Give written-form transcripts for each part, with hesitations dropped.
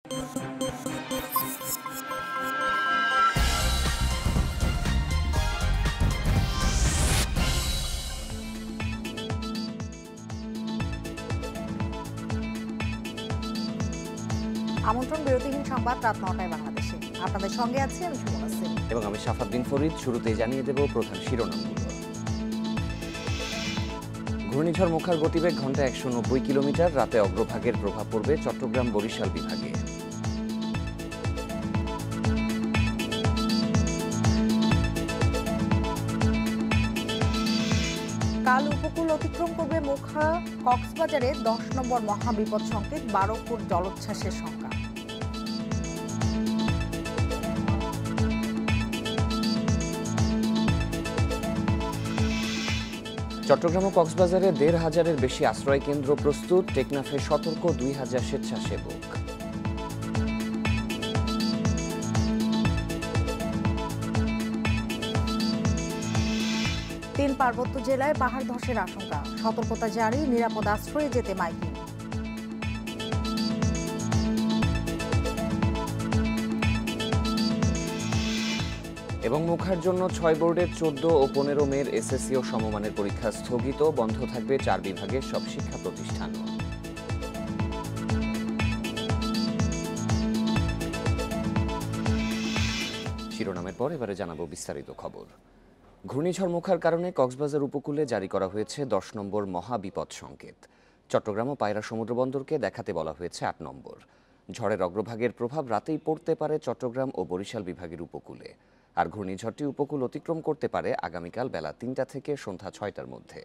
আমন্ত্রণ বিরতিহীন সংবাদ রাত ৯টায় বাংলাদেশে। আপনাদের সঙ্গে আছি আমি সুমনা সিং এবং আমি শাফাদ্দিন ফরিদ। শুরুতেই জানিয়ে দেব প্রধান শিরোনামগুলো। ঘূর্ণিঝড় মোখার গতিবেগ ঘন্টায় ১৯০ কিলোমিটার। রাতে অগ্রভাগের প্রভাব পড়বে চট্টগ্রাম বরিশাল বিভাগে। কাল উপকূল অতিক্রম করবে মোখা। কক্সবাজারে ১০ নম্বর মহাবিপদ সংকেত, ১২ ফুট জলোচ্ছ্বাসের সংখ্যা। চট্টগ্রাম ও কক্সবাজারে ১৫০০-এর বেশি আশ্রয় কেন্দ্র প্রস্তুত। টেকনাফে সতর্ক ২০০০ স্বেচ্ছাসেবক। তিন পার্বত্য জেলায় পাহাড় ধসের আশঙ্কা, সতর্কতা জারি, নিরাপদ আশ্রয়ে যেতে মাইকিং। এবং মোখার জন্য ৬ বোর্ডের ১৪ ও ১৫ মের এসএসসি ও সমমানের পরীক্ষা স্থগিত। বন্ধ থাকবে ৪ বিভাগের সব শিক্ষা প্রতিষ্ঠান। শিরোনামের পর এবারে জানাবো বিস্তারিত খবর। ঘূর্ণিঝড় মোখার কারণে কক্সবাজার উপকূলে জারি করা হয়েছে ১০ নম্বর মহাবিপদ সংকেত। চট্টগ্রাম ও পায়রা সমুদ্র বন্দরকে দেখাতে বলা হয়েছে ৮ নম্বর। ঝড়ের অগ্রভাগের প্রভাব রাতেই পড়তে পারে চট্টগ্রাম ও বরিশাল বিভাগের উপকূলে। আর ঘূর্ণিঝড়টি উপকূল অতিক্রম করতে পারে আগামীকাল বেলা ৩টা থেকে সন্ধ্যা ৬টার মধ্যে।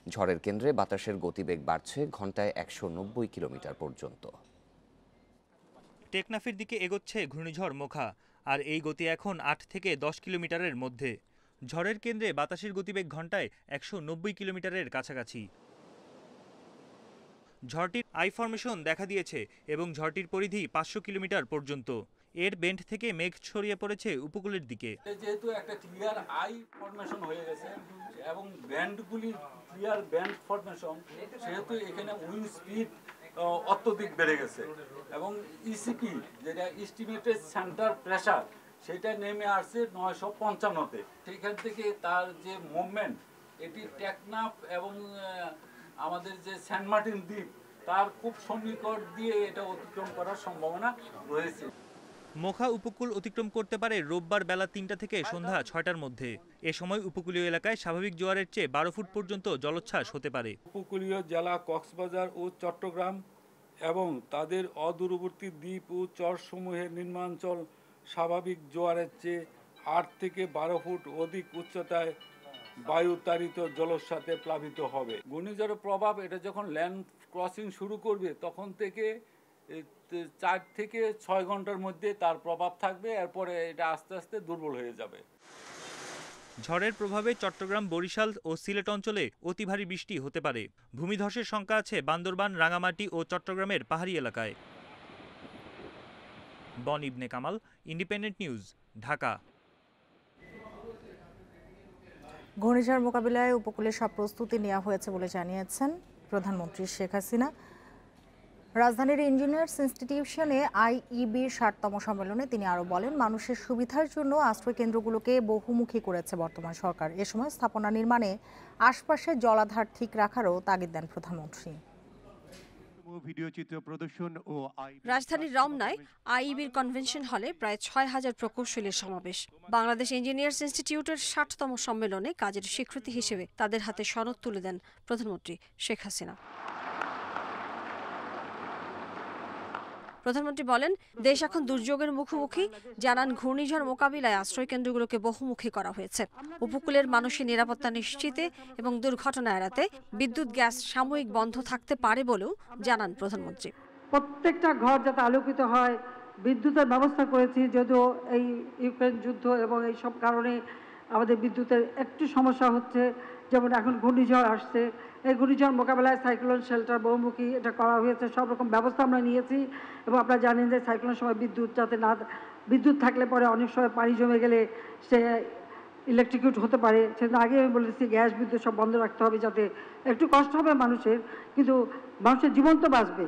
ঝড়ের কেন্দ্রে বাতাসের গতিবেগ বাড়ছে ঘন্টায় ১৯০ কিলোমিটার পর্যন্ত। টেকনাফের দিকে এগোচ্ছে ঘূর্ণিঝড় মোখা, আর এই গতি এখন ৮ থেকে ১০ কিলোমিটারের মধ্যে। ঝড়ের কেন্দ্রে বাতাসের গতিবেগ ঘন্টায় ১৯০ কিলোমিটারের কাছাকাছি। ঝড়টির আই ফরমেশন দেখা দিয়েছে এবং ঝড়টির পরিধি ৫০০ কিলোমিটার পর্যন্ত। এর বেন্ট থেকে মেঘ ছড়িয়ে পড়েছে উপকূলের দিকে। যেহেতু একটা ক্লিয়ার আই ফরমেশন হয়ে গেছে এবং ব্যান্ডগুলি ক্লিয়ার ব্যান্ড ফরমেশন, সেহেতু এখানে উইন্ড স্পিড অত্যধিক বেড়ে গেছে এবং ইসিপি যেটা এস্টিমেটেড সেন্টার প্রেসার সেটা নেমে আসছে ৯৫৫-তে। সেইখান থেকে তার যে মুভমেন্ট এটি টেকনাফ এবং আমাদের যে সেন্ট মার্টিন দ্বীপ তার খুব সন্নিকট দিয়ে এটা অতিক্রম করার সম্ভাবনা রয়েছে। মোখা উপকূল অতিক্রম করতে পারে রোববার বেলা ৩টা থেকে সন্ধ্যা ৬টার মধ্যে। এ সময় উপকূলীয় এলাকায় স্বাভাবিক জোয়ারের চেয়ে ১২ ফুট পর্যন্ত জলোচ্ছ্বাস হতে পারে। উপকূলীয় জেলা কক্সবাজার ও চট্টগ্রাম এবং তাদের অদূরবর্তী দ্বীপ ও চরসমূহের নিম্নাঞ্চল স্বাভাবিক জোয়ারের চেয়ে ৮ থেকে ১২ ফুট অধিক উচ্চতায় বায়ুতাড়িত জলোচ্ছ্বাসে প্লাবিত হবে। ঘূর্ণিঝড়ের প্রভাব এটা যখন ল্যান্ড ক্রসিং শুরু করবে তখন থেকে ৪ থেকে ৬ ঘন্টার মধ্যে তার প্রভাব থাকবে, এরপরে এটা আস্তে আস্তে দুর্বল হয়ে যাবে। ঝড়ের প্রভাবে চট্টগ্রাম, বরিশাল ও সিলেট অঞ্চলে অতি ভারী বৃষ্টি হতে পারে। ভূমিধসের শঙ্কা আছে বান্দরবান, রাঙামাটি ও চট্টগ্রামের পাহাড়ি এলাকায়। বন ইবনে কামাল, ইন্ডিপেন্ডেন্ট নিউজ, ঢাকা। ঘূর্ণিঝড় মোকাবিলায় উপকূলে সব প্রস্তুতি নেওয়া হয়েছে বলে জানিয়েছেন প্রধানমন্ত্রী শেখ হাসিনা। রাজধানীর ইঞ্জিনিয়ার্স ইনস্টিটিউশনে আইইবির ৬০তম সম্মেলনে তিনি আরও বলেন, মানুষের সুবিধার জন্য আশ্রয় কেন্দ্রগুলোকে বহুমুখী করেছে বর্তমান সরকার। এ সময় স্থাপনা নির্মাণে আশপাশের জলাধার ঠিক রাখারও তাগিদ দেন প্রধানমন্ত্রী। রাজধানীর রমনায় আইইবির কনভেনশন হলে প্রায় ৬,০০০ প্রকৌশলীর সমাবেশ। বাংলাদেশ ইঞ্জিনিয়ার্স ইনস্টিটিউটের ৬০তম সম্মেলনে কাজের স্বীকৃতি হিসেবে তাদের হাতে সনদ তুলে দেন প্রধানমন্ত্রী শেখ হাসিনা। প্রধানমন্ত্রী বলেন, দেশ এখন দুর্যোগের মুখোমুখি। জানান, ঘূর্ণিঝড় মোকাবিলায় আশ্রয় কেন্দ্রগুলোকে বহুমুখী করা হয়েছে। উপকূলের মানুষের নিরাপত্তা নিশ্চিতে এবং দুর্ঘটনা এড়াতে বিদ্যুৎ, গ্যাস সাময়িক বন্ধ থাকতে পারে বলেও জানান প্রধানমন্ত্রী। প্রত্যেকটা ঘর যাতে আলোকিত হয়, বিদ্যুতের ব্যবস্থা করেছি। যদিও এই ইউক্রেন যুদ্ধ এবং এই সব কারণে আমাদের বিদ্যুতের একটু সমস্যা হচ্ছে, যেমন এখন ঘূর্ণিঝড় আসছে, এই ঘূর্ণিঝড় মোকাবেলায় সাইক্লোন শেল্টার বহুমুখী এটা করা হয়েছে। সব রকম ব্যবস্থা আমরা নিয়েছি এবং আপনারা জানেন যে সাইক্লোনের সময় বিদ্যুৎ থাকলে পরে অনেক সময় পানি জমে গেলে সে ইলেকট্রিকিউট হতে পারে। সেজন্য আগে আমি বলেছি গ্যাস বিদ্যুৎ সব বন্ধ রাখতে হবে, যাতে একটু কষ্ট হবে মানুষের, কিন্তু মানুষের জীবন তো বাঁচবে।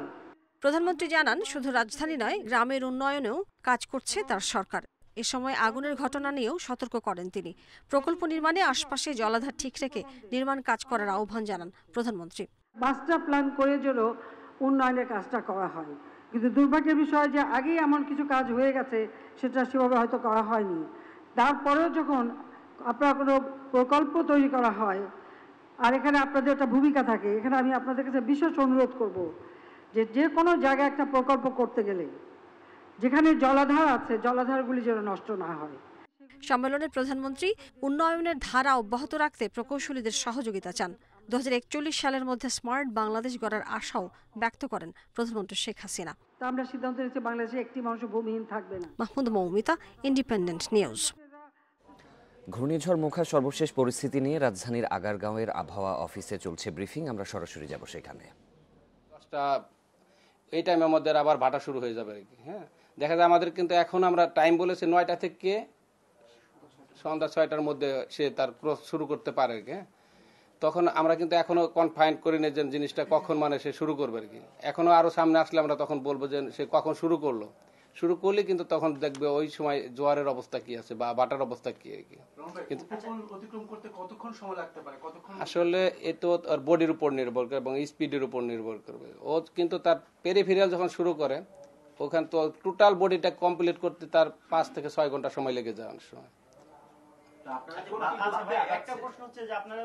প্রধানমন্ত্রী জানান, শুধু রাজধানী নয়, গ্রামের উন্নয়নেও কাজ করছে তার সরকার। এ সময় আগুনের ঘটনা নিয়েও সতর্ক করেন তিনি। প্রকল্প নির্মাণে আশপাশে জলাধার ঠিক রেখে নির্মাণ কাজ করার আহ্বান জানান প্রধানমন্ত্রী। মাস্টার প্ল্যান করে যেন উন্নয়নের কাজটা করা হয়, কিন্তু দুর্ভাগ্যের বিষয় যে আগেই এমন কিছু কাজ হয়ে গেছে, সেটা সেভাবে হয়তো করা হয়নি। তারপরেও যখন আপনার কোনো প্রকল্প তৈরি করা হয় আর এখানে আপনাদের একটা ভূমিকা থাকে, এখানে আমি আপনাদের কাছে বিশেষ অনুরোধ করব যে কোনো জায়গায় একটা প্রকল্প করতে গেলে যেখানে জলাধার আছে, জলাধারগুলি যেন নষ্ট না হয়। সম্মেলনে প্রধানমন্ত্রী উন্নয়নের ধারা অব্যাহত রাখতে প্রকৌশলীদের সহযোগিতা চান। 2041 সালের মধ্যে স্মার্ট বাংলাদেশ গড়ার আশাও ব্যক্ত করেন প্রধানমন্ত্রী শেখ হাসিনা। তা আমরা সিদ্ধান্ত নিয়েছি বাংলাদেশে একটি মানুষ ভূমিহীন থাকবে না। Mahmud Moumita, independent news. ঘূর্ণিঝড় মোখার সর্বশেষ পরিস্থিতি নিয়ে রাজধানীর আগারগাঁওয়ের আবহাওয়া অফিসে চলছে ব্রিফিং। আমরা সরাসরি যাব সেখানে। এই টাইমের মধ্যে আবার ভাটা শুরু হয়ে যাবে আর কি। হ্যাঁ, দেখা যায় আমাদের কিন্তু এখন আমরা টাইম বলেছি 9টা থেকে সন্ধ্যা 6টার মধ্যে সে তার ক্রস শুরু করতে পারে আর কি। তখন আমরা কিন্তু এখনো কনফাইন করি না যে জিনিসটা কখন মানে সে শুরু করবে আর কি। এখনো আরো সামনে আসলে আমরা তখন বলবো যে সে কখন শুরু করলো। শুরু করলে কিন্তু তখন দেখবে ওই সময় জোয়ারের অবস্থা কি আছে বা বাটার অবস্থা কি আর কি। কিন্তু অতিক্রম করতে কতক্ষণ সময় লাগতে পারে? আসলে এ তো তার বডির উপর নির্ভর করে এবং স্পিডের উপর নির্ভর করবে। ও কিন্তু তার পেরিফেরিয়াল যখন শুরু করে, ওখানে তো টোটাল বডিটা কমপ্লিট করতে তার 5 থেকে 6 ঘন্টা সময় লেগে যায় অনেক সময়। একটা প্রশ্ন হচ্ছে যে আপনারা,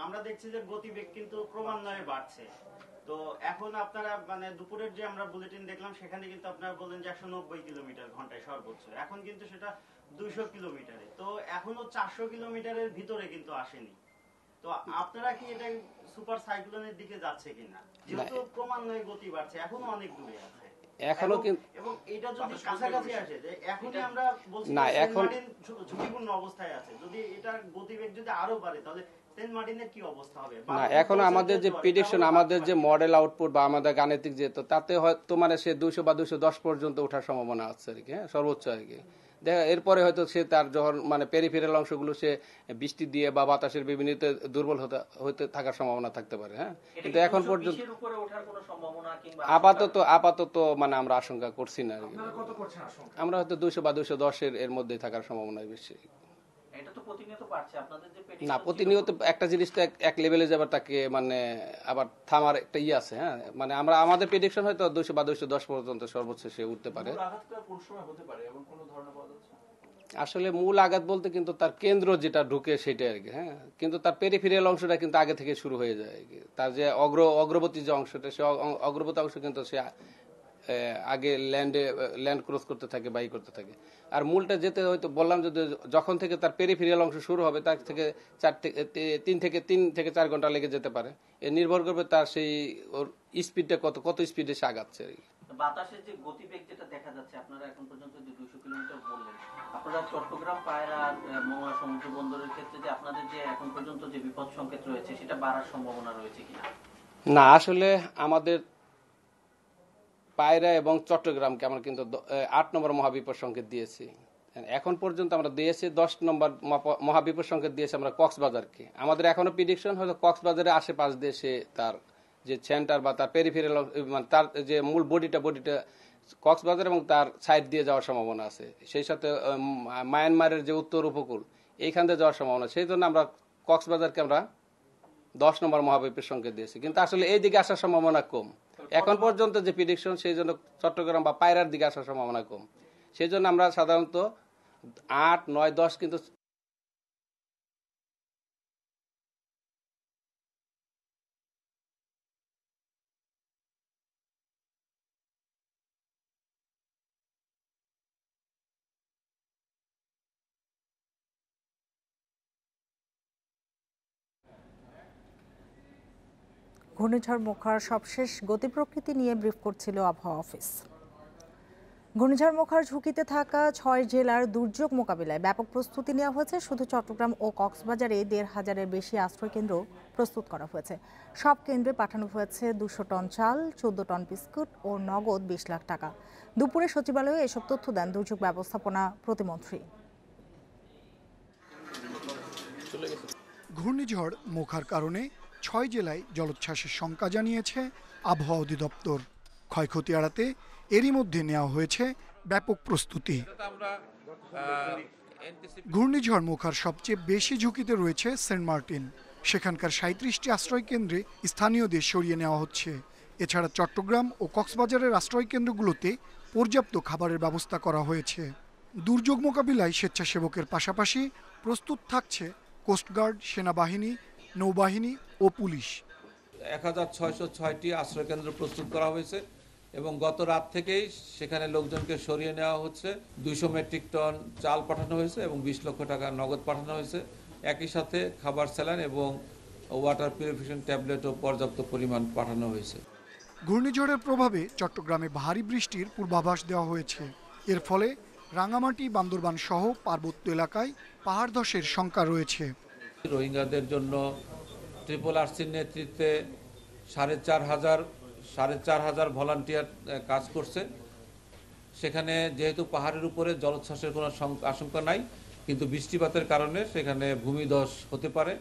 আমরা দেখছি যে গতিবেগ কিন্তু ক্রমান্বয়ে বাড়ছে। তো এখন আপনারা মানে দুপুরের যে আমরা বুলেটিন দেখলাম, সেখানে কিন্তু আপনারা বললেন যে 190 কিলোমিটার ঘন্টায় সর্বোচ্চ। এখন কিন্তু সেটা 200 কিলোমিটারে। তো এখনো 400 কিলোমিটারের ভিতরে কিন্তু আসেনি। তো আপনারা কি এটা সুপার সাইক্লোনের দিকে যাচ্ছে কিনা? যেহেতু ক্রমান্বয়ে গতি বাড়ছে, এখনো অনেক দূরে আছে। এখনো কিন্তু এবং এটা যদি কাছাকাছি আসে, যে এখনই আমরা বলছি না, এখন ঝুঁকিপূর্ণ অবস্থায় আছে, যদি এটার গতিবেগ যদি আরো বাড়ে তাহলে সেন্ট মার্টিনের কি অবস্থা হবে? না, এখন আমাদের যে প্রেডিকশন, আমাদের যে মডেল আউটপুট বা আমাদের গাণিতিক যে, তো তাতে হয়তো মানে সে 200 বা 210 পর্যন্ত ওঠার সম্ভাবনা আছে আর কি। হ্যাঁ, সর্বোচ্চ আর কি। দেখা এরপরে হয়তো সে তার যখন মানে পেরিফেরাল অংশগুলো সে বৃষ্টি দিয়ে বা বাতাসের বিভিন্ন দুর্বল হতে থাকার সম্ভাবনা থাকতে পারে। হ্যাঁ, কিন্তু এখন পর্যন্ত আপাতত মানে আমরা আশঙ্কা করছি না আর কি। আমরা হয়তো 200 বা 210 এর মধ্যে থাকার সম্ভাবনা বেশি। না, প্রতিনিয়ত একটা জিনিসটা এক লেভেলে যাবার তাকে মানে আবার থামার একটা আছে। হ্যাঁ, মানে আমরা আমাদের প্রেডিকশন হয়তো 200 বা 210 পর্যন্ত সর্বোচ্চ সে উঠতে পারে। আসলে মূল আঘাত বলতে কিন্তু তার কেন্দ্র যেটা ঢুকে সেটা আর কি। হ্যাঁ, কিন্তু তার পেরিফেরিয়াল অংশটা কিন্তু আগে থেকে শুরু হয়ে যায় আর কি। তার যে অগ্রবর্তী যে অংশটা, সে অগ্রবর্তী অংশ কিন্তু সে আগে ল্যান্ড ক্রস করতে থাকে, বাই করতে থাকে। আর মূলটা যেতে হয়তো বললাম যে যখন থেকে তার পেরিফেরিয়াল অংশ শুরু হবে, তার থেকে 3 থেকে 4 ঘন্টা লেগে যেতে পারে। এ নির্ভর করবে তার সেই ওর স্পিডটা কত স্পিডে সে আগাচ্ছে আর কি। বাতাসের যে গতিবেগ যেটা দেখা যাচ্ছে, আপনারা এখন পর্যন্ত যে 200 কিলোমিটার বললেন, আপনারা চট্টগ্রাম পায়রা মংলা সমুদ্র বন্দরের ক্ষেত্রে যে আপনাদের যে এখন পর্যন্ত যে বিপদ সংকেত রয়েছে, সেটা বাড়ার সম্ভাবনা রয়েছে কিনা? না, আসলে আমাদের পায়রা এবং চট্টগ্রামকে আমরা কিন্তু 8 নম্বর মহাবিপদ সংকেত দিয়েছি। এখন পর্যন্ত আমরা দিয়েছি 10 নম্বর মহাবিপদ সংকেত দিয়েছি আমরা কক্সবাজারকে। আমাদের এখনো প্রেডিকশন হয়তো কক্সবাজারের আশেপাশ দিয়ে সে তার যে সেন্টার বা তার পেরিফেরাল মানে তার যে মূল বডিটা কক্সবাজার এবং তার সাইড দিয়ে যাওয়ার সম্ভাবনা আছে। সেই সাথে মায়ানমারের যে উত্তর উপকূল, এইখান দিয়ে যাওয়ার সম্ভাবনা। সেই জন্য আমরা কক্সবাজারকে আমরা 10 নম্বর মহাবিপদ সংকেত দিয়েছি। কিন্তু আসলে এই দিকে আসার সম্ভাবনা কম এখন পর্যন্ত যে প্রেডিকশন, সেই জন্য চট্টগ্রাম বা পায়রার দিকে আসার সম্ভাবনা কম। সেই জন্য আমরা সাধারণত 8, 9, 10 কিন্তু ঘূর্ণিঝড় মোখার সবশেষ গতি প্রকৃতি নিয়ে ব্রিফ করছিল আবহাওয়া অফিস। ঘূর্ণিঝড় মোখার ঝুঁকিতে থাকা 6 জেলার দুর্যোগ মোকাবিলায় ব্যাপক প্রস্তুতি নেওয়া হয়েছে। শুধু চট্টগ্রাম ও কক্সবাজারে 1,500-এর বেশি আশ্রয়কেন্দ্র প্রস্তুত করা হয়েছে। সব কেন্দ্রে পাঠানো হয়েছে 200 টন চাল, 14 টন বিস্কুট ও নগদ 20 লাখ টাকা। দুপুরে সচিবালয়ে এসব তথ্য দেন দুর্যোগ ব্যবস্থাপনা প্রতিমন্ত্রী। ঘূর্ণিঝড় মোখার কারণে 6 জেলায় জলোচ্ছ্বাসের শঙ্কা জানিয়েছে আবহাওয়া অধিদপ্তর। ক্ষয়ক্ষতি এড়াতে এরই মধ্যে নেওয়া হয়েছে ব্যাপক প্রস্তুতি। ঘূর্ণিঝড় মোখার সবচেয়ে বেশি ঝুঁকিতে রয়েছে সেন্ট মার্টিন। সেখানকার ৩৭টি আশ্রয় কেন্দ্রে স্থানীয়দের সরিয়ে নেওয়া হচ্ছে। এছাড়া চট্টগ্রাম ও কক্সবাজারের আশ্রয় কেন্দ্রগুলোতে পর্যাপ্ত খাবারের ব্যবস্থা করা হয়েছে। দুর্যোগ মোকাবিলায় স্বেচ্ছাসেবকের পাশাপাশি প্রস্তুত থাকছে কোস্টগার্ড, সেনাবাহিনী, নৌবাহিনী ও পুলিশ। ১৬০৬টি আশ্রয়কেন্দ্র প্রস্তুত করা হয়েছে এবং গত রাত থেকেই সেখানে লোকজনকে সরিয়ে নেওয়া হচ্ছে। ২০০ মেট্রিক টন চাল পাঠানো হয়েছে এবং ২০ লক্ষ টাকা নগদ পাঠানো হয়েছে। একই সাথে খাবার স্যালাইন এবং ওয়াটার পিউরিফিকেশন ট্যাবলেটও পর্যাপ্ত পরিমাণ পাঠানো হয়েছে। ঘূর্ণিঝড়ের প্রভাবে চট্টগ্রামে ভারী বৃষ্টির পূর্বাভাস দেওয়া হয়েছে। এর ফলে রাঙামাটি, বান্দরবান সহ পার্বত্য এলাকায় পাহাড় ধসের শঙ্কা রয়েছে। রোহিঙ্গাদের জন্য RRRCর নেতৃত্বে ৪,৫০০ ভলান্টিয়ার কাজ করছে। সেখানে যেহেতু পাহাড়ের উপরে জলোচ্ছ্বাসের কোনো আশঙ্কা নাই, কিন্তু বৃষ্টিপাতের কারণে সেখানে ভূমিধস হতে পারে।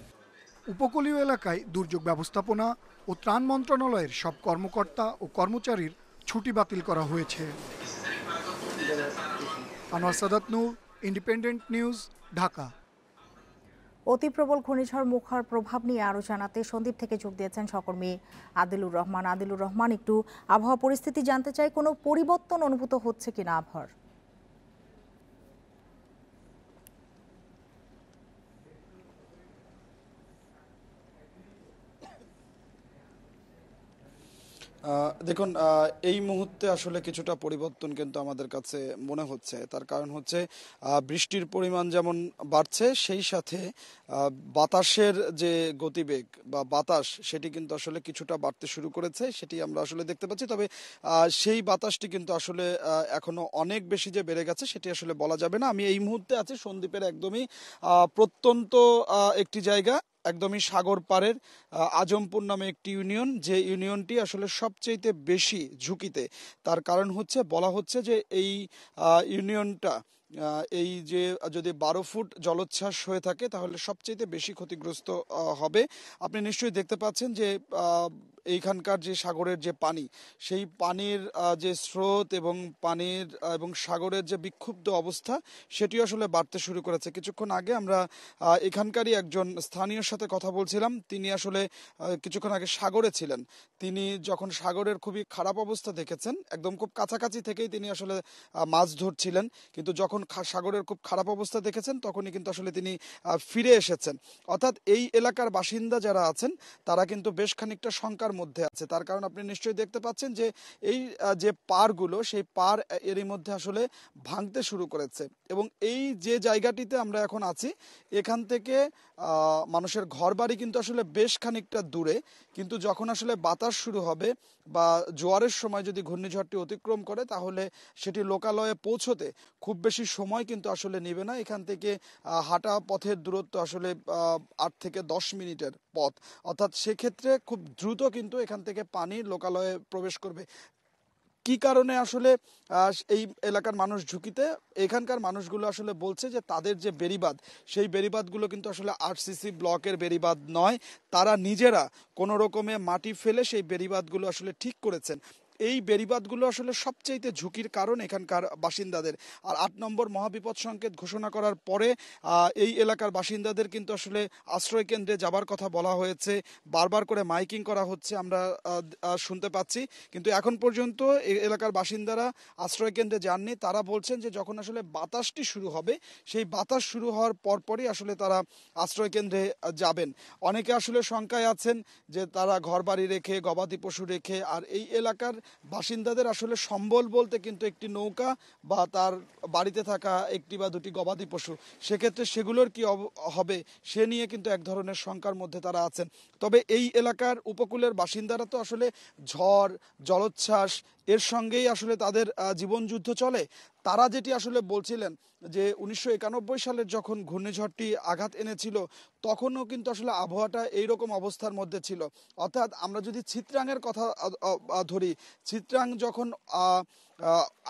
উপকূলীয় এলাকায় দুর্যোগ ব্যবস্থাপনা ও ত্রাণ মন্ত্রণালয়ের সব কর্মকর্তা ও কর্মচারীর ছুটি বাতিল করা হয়েছে। আনোয়ার সাদাত নূর, ইন্ডিপেন্ডেন্ট নিউজ, ঢাকা। অতি প্রবল ঘূর্ণিঝড় মোখার প্রভাব নিয়ে আরও জানাতে সন্দ্বীপ থেকে যোগ দিয়েছেন সহকর্মী আদিলুর রহমান। আদিলুর রহমান, একটু আবহাওয়া পরিস্থিতি জানতে চাই, কোনো পরিবর্তন অনুভূত হচ্ছে কিনা আবহাওয়ার? দেখুন, এই মুহূর্তে আসলে কিছুটা পরিবর্তন কিন্তু আমাদের কাছে মনে হচ্ছে। তার কারণ হচ্ছে বৃষ্টির পরিমাণ যেমন বাড়ছে, সেই সাথে বাতাসের যে গতিবেগ বা বাতাস সেটি কিন্তু আসলে কিছুটা বাড়তে শুরু করেছে, সেটি আমরা আসলে দেখতে পাচ্ছি। তবে সেই বাতাসটি কিন্তু আসলে এখনো অনেক বেশি যে বেড়ে গেছে সেটি আসলে বলা যাবে না। আমি এই মুহূর্তে আছি সন্দ্বীপের একদমই প্রত্যন্ত একটি জায়গা, একদমই সাগর পাড়ের আজমপুর নামে একটি ইউনিয়ন, যে ইউনিয়নটি আসলে সবচেয়ে বেশি ঝুঁকিতে। তার কারণ হচ্ছে, বলা হচ্ছে যে এই ইউনিয়নটা এই যে যদি 12 ফুট জলোচ্ছ্বাস হয়ে থাকে তাহলে সবচেয়ে বেশি ক্ষতিগ্রস্ত হবে। আপনি নিশ্চয়ই দেখতে পাচ্ছেন যে এইখানকার যে সাগরের যে পানি, সেই পানির যে স্রোত এবং পানির এবং সাগরের যে বিক্ষুব্ধ অবস্থা সেটি আসলে বাড়তে শুরু করেছে। কিছুক্ষণ আগে আমরা এখানকারই একজন স্থানীয়র সাথে কথা বলছিলাম। তিনি আসলে কিছুক্ষণ আগে সাগরে ছিলেন। তিনি যখন সাগরের খুবই খারাপ অবস্থা দেখেছেন, একদম খুব কাছাকাছি থেকেই তিনি আসলে মাছ ধরছিলেন, কিন্তু যখন সাগরের খুব খারাপ অবস্থা দেখেছেন তখনই কিন্তু আসলে তিনি ফিরে এসেছেন। অর্থাৎ এই এলাকার বাসিন্দা যারা আছেন তারা কিন্তু বেশ খানিকটা শঙ্কার মধ্যে আছে। তার কারণ আপনি নিশ্চয়ই দেখতে পাচ্ছেন যে এই যে পাড়গুলো, সেই পাড় এরই মধ্যে আসলে ভাঙতে শুরু করেছে এবং এই যে জায়গাটিতে আমরা এখন আছি এখান থেকে মানুষের ঘরবাড়ি কিন্তু আসলে বেশ খানিকটা দূরে, কিন্তু যখন আসলে বাতাস শুরু হবে বা জোয়ারের সময় যদি ঘূর্ণিঝড়টি অতিক্রম করে তাহলে সেটি লোকালয়ে পৌঁছতে খুব বেশি সময় কিন্তু আসলে নেবে না। এখান থেকে হাঁটা পথের দূরত্ব আসলে 8 থেকে 10 মিনিটের পথ। অর্থাৎ সেক্ষেত্রে খুব দ্রুত কিন্তু এখান থেকে পানি লোকালয়ে প্রবেশ করবে। কি কারণে আসলে এই এলাকার মানুষ ঝুঁকিতে? এখানকার মানুষগুলো আসলে বলছে যে তাদের যে বেড়িবাঁধ, সেই বেড়িবাঁধগুলো কিন্তু আসলে RCC ব্লকের বেড়িবাঁধ নয়, তারা নিজেরা কোনো রকমে মাটি ফেলে সেই বেড়িবাঁধগুলো আসলে ঠিক করেছেন। এই বেড়িবাঁধগুলো আসলে সবচেয়ে ঝুঁকির কারণ এখানকার বাসিন্দাদের। আর 8 নম্বর মহাবিপদ সংকেত ঘোষণা করার পরে এই এলাকার বাসিন্দাদের কিন্তু আসলে আশ্রয় কেন্দ্রে যাবার কথা বলা হয়েছে, বারবার করে মাইকিং করা হচ্ছে, আমরা শুনতে পাচ্ছি, কিন্তু এখন পর্যন্ত এই এলাকার বাসিন্দারা আশ্রয় কেন্দ্রে যাননি। তারা বলছেন যে যখন আসলে বাতাসটি শুরু হবে, সেই বাতাস শুরু হওয়ার পরপরই আসলে তারা আশ্রয় কেন্দ্রে যাবেন। অনেকে আসলে শঙ্কায় আছেন যে তারা ঘরবাড়ি রেখে, গবাদি পশু রেখে, আর এই এলাকার বাসিন্দাদের আসলে সম্বল বলতে কিন্তু একটি নৌকা বা তার বাড়িতে থাকা একটি বা দুটি গবাদি পশু, সেক্ষেত্রে সেগুলোর কি হবে সে নিয়ে কিন্তু এক ধরনের শঙ্কার মধ্যে তারা আছেন। তবে এই এলাকার উপকূলের বাসিন্দারা তো আসলে ঝড়, জলোচ্ছ্বাস এর সঙ্গেই আসলে তাদের জীবনযুদ্ধ চলে। তারা যেটি আসলে বলছিলেন যে 1991 সালের যখন ঘূর্ণিঝড়টি আঘাত এনেছিল তখনও কিন্তু আসলে আবহাওয়াটা এইরকম অবস্থার মধ্যে ছিল। অর্থাৎ আমরা যদি চিত্রাঙের কথা ধরি, চিত্রাং যখন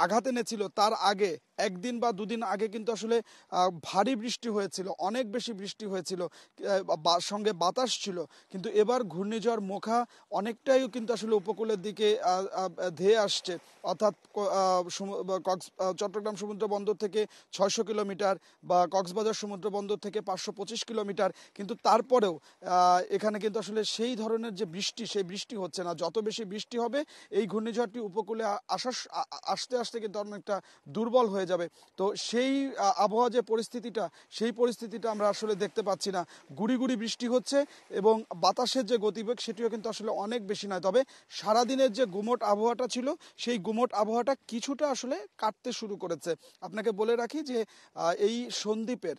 আঘাত এনেছিল তার আগে একদিন বা দুদিন আগে কিন্তু আসলে ভারী বৃষ্টি হয়েছিল, অনেক বেশি বৃষ্টি হয়েছিল, সঙ্গে বাতাস ছিল। কিন্তু এবার ঘূর্ণিঝড় মোখা অনেকটাই কিন্তু আসলে উপকূলের দিকে ধেয়ে আসছে, অর্থাৎ চট্টগ্রাম সমুদ্র বন্দর থেকে 600 কিলোমিটার বা কক্সবাজার সমুদ্র বন্দর থেকে 525 কিলোমিটার। কিন্তু তারপরেও এখানে কিন্তু আসলে সেই ধরনের যে বৃষ্টি, সেই বৃষ্টি হচ্ছে না। যত বেশি বৃষ্টি হবে এই ঘূর্ণিঝড়টি উপকূলে আসতে আসতে কিন্তু অনেকটা দুর্বল হয়ে যাবে। তো সেই আবহাওয়া যে পরিস্থিতিটা, সেই পরিস্থিতিটা আমরা আসলে দেখতে পাচ্ছি না। গুড়ি গুড়ি বৃষ্টি হচ্ছে এবং বাতাসের যে গতিবেগ সেটিও কিন্তু আসলে অনেক বেশি নয়। তবে সারাদিনের যে গুমোট আবহাওয়াটা ছিল সেই গুমোট আবহাওয়াটা কিছুটা আসলে কাটতে শুরু করেছে। আপনাকে বলে রাখি যে এই সন্দ্বীপের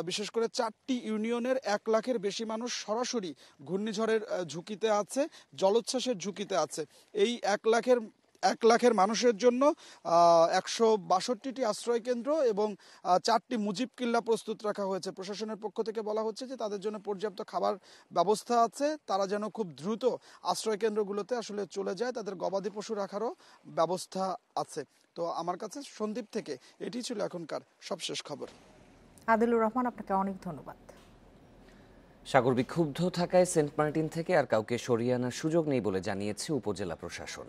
বিশেষ করে 4টি ইউনিয়নের 1 লাখের বেশি মানুষ সরাসরি ঘূর্ণিঝড়ের ঝুঁকিতে আছে, জলোচ্ছ্বাসের ঝুঁকিতে আছে। এই 1 লাখের মানুষের জন্য 162টি আশ্রয় কেন্দ্র এবং 4টি মুজিব কিল্লা প্রস্তুত রাখা হয়েছে। প্রশাসনের পক্ষ থেকে বলা হচ্ছে যে তাদের জন্য পর্যাপ্ত খাবার ব্যবস্থা আছে, তারা যেন খুব দ্রুত আশ্রয় কেন্দ্রগুলোতে আসলে চলে যায়, তাদের গবাদি পশু রাখারও ব্যবস্থা আছে। তো আমার কাছে সন্দ্বীপ থেকে এটি ছিল এখনকার সবশেষ খবর। আদিলুর রহমান, আপনাকে অনেক ধন্যবাদ। সাগর বিক্ষুব্ধ থাকায় সেন্ট মার্টিন থেকে আর কাউকে সরিয়ে আনার সুযোগ নেই বলে জানিয়েছে উপজেলা প্রশাসন।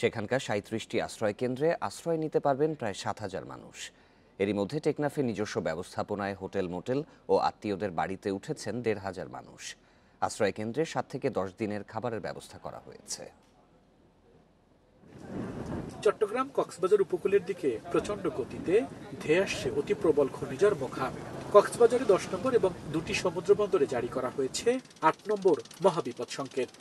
সেখানকার 37টি আশ্রয় কেন্দ্রে আশ্রয় নিতে পারবেন প্রায় 7,000 মানুষ। এরই মধ্যে টেকনাফে নিজস্ব ব্যবস্থাপনায় হোটেল মোটেল ও আত্মীয়দের বাড়িতে উঠেছেন 1,500 মানুষ। আশ্রয় কেন্দ্রে 7 থেকে 10 দিনের খাবারের ব্যবস্থা করা হয়েছে। চট্টগ্রাম কক্সবাজার উপকূলের দিকে প্রচন্ড গতিতে ধেয়ে আসছে অতি প্রবল ঘূর্ণিঝড় মোখা। কক্সবাজারে 10 নম্বর এবং 2টি সমুদ্র বন্দরে জারি করা হয়েছে 8 নম্বর মহাবিপদ সংকেত।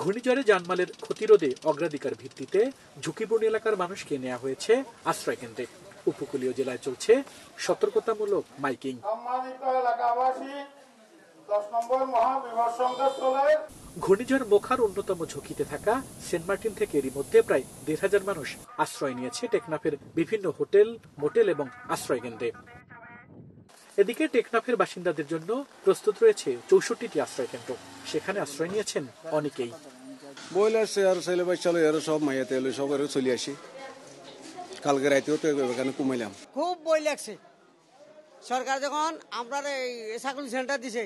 ঘূর্ণিঝড়ে জানমালের ক্ষতিরোধে অগ্রাধিকার ভিত্তিতে ঝুঁকিপূর্ণ এলাকার মানুষকে নেওয়া হয়েছে আশ্রয় কেন্দ্রে। উপকূলীয় জেলায় চলছে সতর্কতামূলক মাইকিং। ঘূর্ণিঝড় মোখার অন্যতম ঝুঁকিতে থাকা সেন্ট মার্টিন থেকে এরই মধ্যে প্রায় 1,500 মানুষ আশ্রয় নিয়েছে টেকনাফের বিভিন্ন হোটেল, মোটেল এবং আশ্রয় কেন্দ্রে। এদিকে টেকনাফের বাসিন্দাদের জন্য প্রস্তুত রয়েছে 64টি আশ্রয় কেন্দ্র। সেখানে আশ্রয় নিয়েছেন অনেকেই। বইলারছে আর ছেলে বাচ্চা লই আর সব মাইয়াতে লই সব আর চলে আসি। কালকে রাতেও তো এখানে কমাইলাম। খুব বই লাগছে। সরকার যখন আমরা এই সাকুল সেন্টার দিছে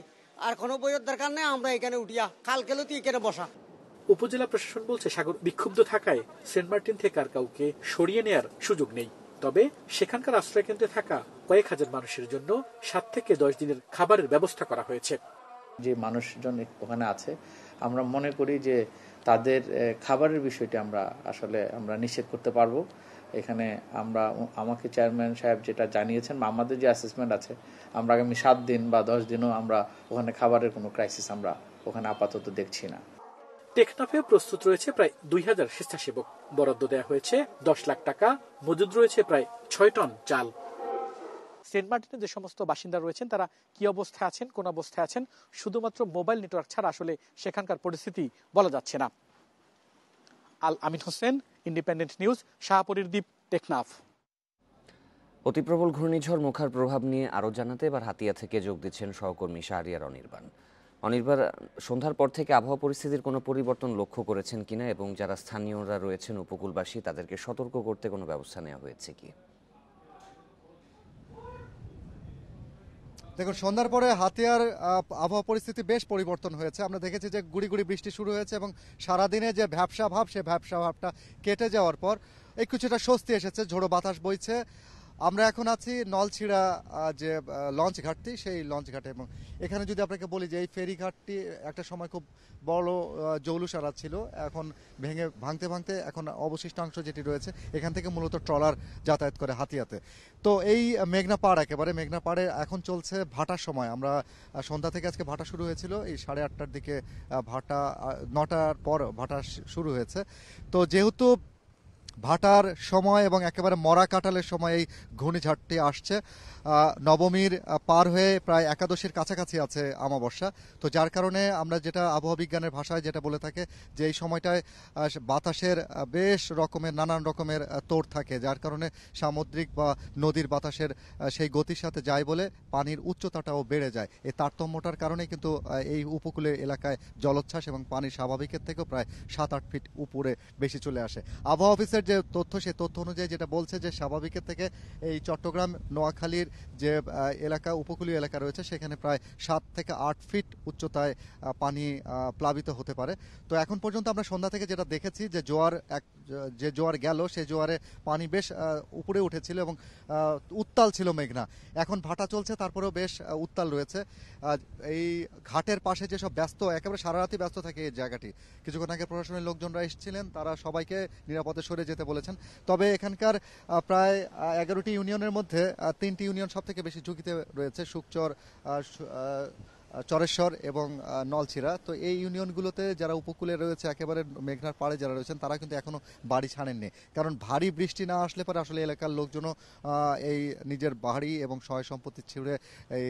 আর কোনো বইয়ের দরকার নেই, আমরা এখানে উঠিয়া কালকে লতি এখানে বসা। উপজেলা প্রশাসন বলছে সাগর বিক্ষুব্ধ থাকায় সেন্ট মার্টিন থেকে আর কাউকে সরিয়ে নেয়ার সুযোগ নেই। তবে সেখানকার আশ্রয় কেন্দ্রে থাকা কয়েক হাজার মানুষের জন্য 7 থেকে 10 দিনের খাবারের ব্যবস্থা করা হয়েছে। যে মানুষজন ওখানে আছে আমরা মনে করি যে তাদের খাবারের বিষয়টি আমরা নিশ্চিত করতে পারবো। এখানে আমাকে চেয়ারম্যান সাহেব যেটা জানিয়েছেন, আমাদের যে অ্যাসেসমেন্ট আছে, আমরা আগামী 7 দিন বা 10 দিনও আমরা ওখানে খাবারের কোনো ক্রাইসিস আমরা ওখানে আপাতত দেখছি না। টেকনাফে প্রস্তুত রয়েছে প্রায় 2000 স্বেচ্ছাসেবক। বরাদ্দ দেওয়া হয়েছে 10 লাখ টাকা। মজুদ রয়েছে প্রায় 6 টন চাল। সেন্ট মার্টিনে যে সমস্ত বাসিন্দা রয়েছেন তারা কি অবস্থায় আছেন, কোন অবস্থায় আছেন, শুধুমাত্র মোবাইল নেটওয়ার্ক ছাড়া আসলে সেখানকার পরিস্থিতি বলা যাচ্ছে না। আল আমিন হোসেন, ইন্ডিপেন্ডেন্ট নিউজ, শাহপুরীর দ্বীপ, টেকনাফ। অতিপ্রবল ঘূর্ণিঝড় মোখার প্রভাব নিয়ে আরও জানাতে এবার হাতিয়া থেকে যোগ দিচ্ছেন সহকর্মী শাহরিয়ার অনির্বাণ। অনির্বাণ, সন্ধ্যার পর থেকে আবহাওয়া পরিস্থিতির কোনো পরিবর্তন লক্ষ্য করেছেন কিনা এবং যারা স্থানীয়রা রয়েছেন উপকূলবাসী তাদেরকে সতর্ক করতে কোনো ব্যবস্থা নেওয়া হয়েছে কি? দেখুন, সন্ধ্যার পরে হাতিয়ার আবহাওয়া পরিস্থিতি বেশ পরিবর্তন হয়েছে। আমরা দেখেছি যে গুড়ি গুড়ি বৃষ্টি শুরু হয়েছে এবং সারাদিনে যে ভ্যাপসা ভাব, সে ভ্যাপসা ভাবটা কেটে যাওয়ার পর এই কিছুটা স্বস্তি এসেছে, ঝোড়ো বাতাস বইছে। আমরা এখন আছি নলছিড়া যে লঞ্চ ঘাটটি, সেই লঞ্চ ঘাটে। এবং এখানে যদি আপনাকে বলি যে এই ফেরি ঘাটটি একটা সময় খুব বড় জৌলুসারা ছিল, এখন ভাঙতে ভাঙতে এখন অবশিষ্টাংশ যেটি রয়েছে এখান থেকে মূলত ট্রলার যাতায়াত করে হাতিয়াতে। তো এই মেঘনা পাড়, একেবারে মেঘনা পাড়ে এখন চলছে ভাটার সময়। আমরা সন্ধ্যা থেকে আজকে ভাটা শুরু হয়েছিল, এই 8:30টার দিকে ভাটা, 9টার পর ভাটা শুরু হয়েছে। তো যেহেতু ভাটার সময় এবং একেবারে মরা কাটালের সময় এই ঘূর্ণিঝড়টি আসছে। নবমীর পার হয়ে প্রায় একাদশীর কাছাকাছি আছে অমাবস্যা, তো যার কারণে আমরা যেটা আবহাওয়া বিজ্ঞানের ভাষায় যেটা বলে থাকে যে এই সময়টায় বাতাসের বেশ রকমের নানান রকমের তোড় থাকে, যার কারণে সামুদ্রিক বা নদীর বাতাসের সেই গতির সাথে যায় বলে পানির উচ্চতাটাও বেড়ে যায়। এই তারতম্যটার কারণে কিন্তু এই উপকূলের এলাকায় জলোচ্ছ্বাস এবং পানির স্বাভাবিকের থেকেও প্রায় 7-8 ফিট উপরে বেশি চলে আসে। আবহাওয়া অফিসের যে তথ্য, সেই তথ্য অনুযায়ী যেটা বলছে যে স্বাভাবিকের থেকে এই চট্টগ্রাম নোয়াখালীর যে এলাকা উপকূলীয় এলাকা রয়েছে সেখানে প্রায় 7 থেকে 8 ফিট উচ্চতায় পানি প্লাবিত হতে পারে। তো এখন পর্যন্ত আমরা সন্ধ্যা থেকে যেটা দেখেছি যে জোয়ার গেল, সেই জোয়ারে পানি বেশ উপরে উঠেছিল এবং উত্তাল ছিল মেঘনা। এখন ভাটা চলছে, তারপরেও বেশ উত্তাল রয়েছে। এই ঘাটের পাশে যেসব ব্যস্ত, একেবারে সারা রাতই ব্যস্ত থাকে এই জায়গাটি। কিছুক্ষণ আগে প্রশাসনের লোকজনরা এসেছিলেন, তারা সবাইকে নিরাপদে সরে যেতে বলেছেন। তবে এখানকার প্রায় 11টি ইউনিয়নের মধ্যে 3টি ইউনিয়ন সব থেকে বেশি ঝুঁকিতে রয়েছে, শুকচর, চরেশ্বর এবং নলছিরা। তো এই ইউনিয়নগুলোতে যারা উপকূলে রয়েছে, একেবারে মেঘনার পাড়ে যারা রয়েছেন, তারা কিন্তু এখনো বাড়ি ছাড়েননি, কারণ ভারী বৃষ্টি না আসলে পরে আসলে এলাকার লোকজনও এই নিজের বাড়ি এবং সহায় সম্পত্তি ছেড়ে এই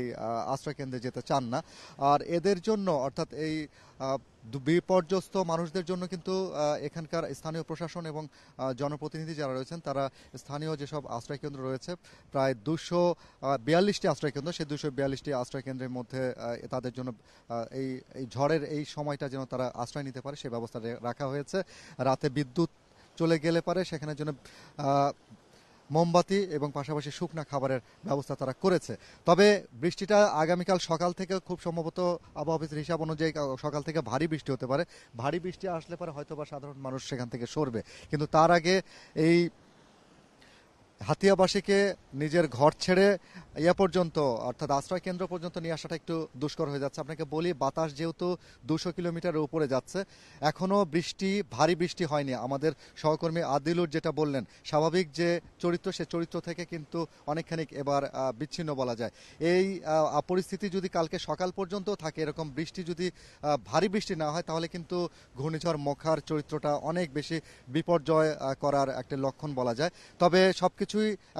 আশ্রয়কেন্দ্রে যেতে চান না। আর এদের জন্য, অর্থাৎ এই বিপর্যস্ত মানুষদের জন্য কিন্তু এখানকার স্থানীয় প্রশাসন এবং জনপ্রতিনিধি যারা রয়েছেন, তারা স্থানীয় যেসব আশ্রয়কেন্দ্র রয়েছে প্রায় 242টি আশ্রয়কেন্দ্র, সেই 242টি আশ্রয়কেন্দ্রের মধ্যে তাদের জন্য এই ঝড়ের এই সময়টা যেন তারা আশ্রয় নিতে পারে সেই ব্যবস্থা রাখা হয়েছে। রাতে বিদ্যুৎ চলে গেলে পারে সেখানে জন্য মোমবাতি এবং পাশাপাশি শুকনা খাবারের ব্যবস্থা তারা করেছে। তবে বৃষ্টিটা আগামীকাল সকাল থেকে খুব সম্ভবত আবহাওয়া অফিসের হিসাব অনুযায়ী সকাল থেকে ভারী বৃষ্টি হতে পারে। ভারী বৃষ্টি আসলে পরে হয়তোবা সাধারণ মানুষ সেখান থেকে সরবে, কিন্তু তার আগে এই হাতিয়াবাসীকে নিজের ঘর ছেড়ে পর্যন্ত, অর্থাৎ আশ্রয় কেন্দ্র পর্যন্ত নিয়ে আসাটা একটু দুষ্কর হয়ে যাচ্ছে। আপনাকে বলি, বাতাস যেহেতু 200 কিলোমিটারের উপরে যাচ্ছে, এখনো ভারী বৃষ্টি হয়নি। আমাদের সহকর্মী আদিলুর যেটা বললেন, স্বাভাবিক যে চরিত্র, সে চরিত্র থেকে কিন্তু অনেকখানি এবার বিচ্ছিন্ন বলা যায়। এই পরিস্থিতি যদি কালকে সকাল পর্যন্ত থাকে, এরকম বৃষ্টি যদি ভারী বৃষ্টি না হয়, তাহলে কিন্তু ঘূর্ণিঝড় মোখার চরিত্রটা অনেক বেশি বিপর্যয় করার একটা লক্ষণ বলা যায়। তবে সবকিছুই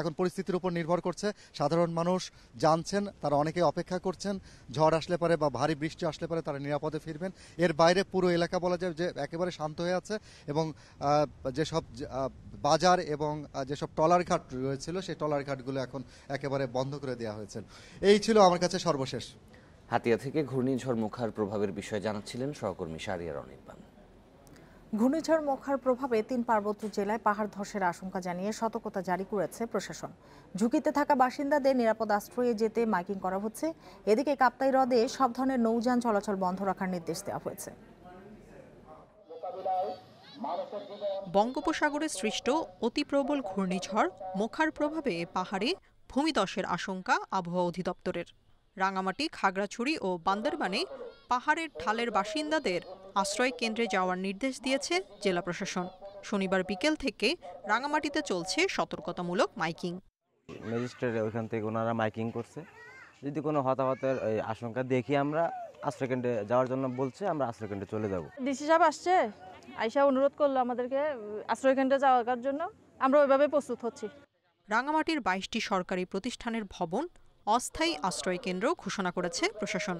এখন পরিস্থিতির উপর নির্ভর করছে। সাধারণ মানুষ জানছেন, তারা অনেকে অপেক্ষা করছেন ঝড় আসলে পরে বা ভারী বৃষ্টি আসলে পরে তারা নিরাপদে ফিরবেন। এর বাইরে পুরো এলাকা বলা যায় যে একেবারে শান্ত হয়ে আছে এবং যেসব বাজার এবং যেসব ট্রলার ঘাট রয়েছিল, সেই ট্রলার ঘাটগুলো এখন একেবারে বন্ধ করে দেওয়া হয়েছে। এই ছিল আমার কাছে সর্বশেষ। হাতিয়া থেকে ঘূর্ণিঝড় মোখার প্রভাবের বিষয়ে জানাচ্ছিলেন সহকর্মী শাহরিয়ার অনির্বাণ। ঘূর্ণিঝড় মোখার প্রভাবে 3 পার্বত্য জেলায় পাহাড় ধসের আশঙ্কা জানিয়ে সতর্কতা জারি করেছে প্রশাসন। ঝুঁকিতে থাকা বাসিন্দাদের নিরাপদ আশ্রয়ে যেতে মাইকিং করা হচ্ছে। এদিকে কাপ্তাই হ্রদে সব ধরনের নৌযান চলাচল বন্ধ রাখার নির্দেশ দেওয়া হয়েছে। বঙ্গোপসাগরে সৃষ্ট অতি প্রবল ঘূর্ণিঝড় মোখার প্রভাবে পাহাড়ে ভূমিধসের আশঙ্কা আবহাওয়া অধিদপ্তরের। রাঙামাটি, খাগড়াছড়ি ও বান্দরবানে পাহাড়ের ঢালের বাসিন্দাদের আশ্রয় কেন্দ্রে যাওয়ার নির্দেশ দিয়েছে জেলা প্রশাসন। শনিবার বিকেল থেকে রাঙামাটিতে চলছে সতর্কতামূলক মাইকিং। ম্যাজিস্ট্রেট ওইখান থেকে ওনারা মাইকিং করছে, যদি কোনো হতাহতের আশঙ্কা দেখি আমরা আশ্রয়কেন্দ্রে যাওয়ার জন্য বলছে, আমরা আশ্রয়কেন্দ্রে চলে যাব। ডিসি সাহেব আসছে, আইসা অনুরোধ করলো আমাদেরকে আশ্রয়কেন্দ্রে যাওয়ার জন্য, আমরা ওইভাবে প্রস্তুত হচ্ছি। রাঙামাটির 22টি সরকারি প্রতিষ্ঠানের ভবন অস্থায়ী আশ্রয় কেন্দ্র ঘোষণা করেছে প্রশাসন।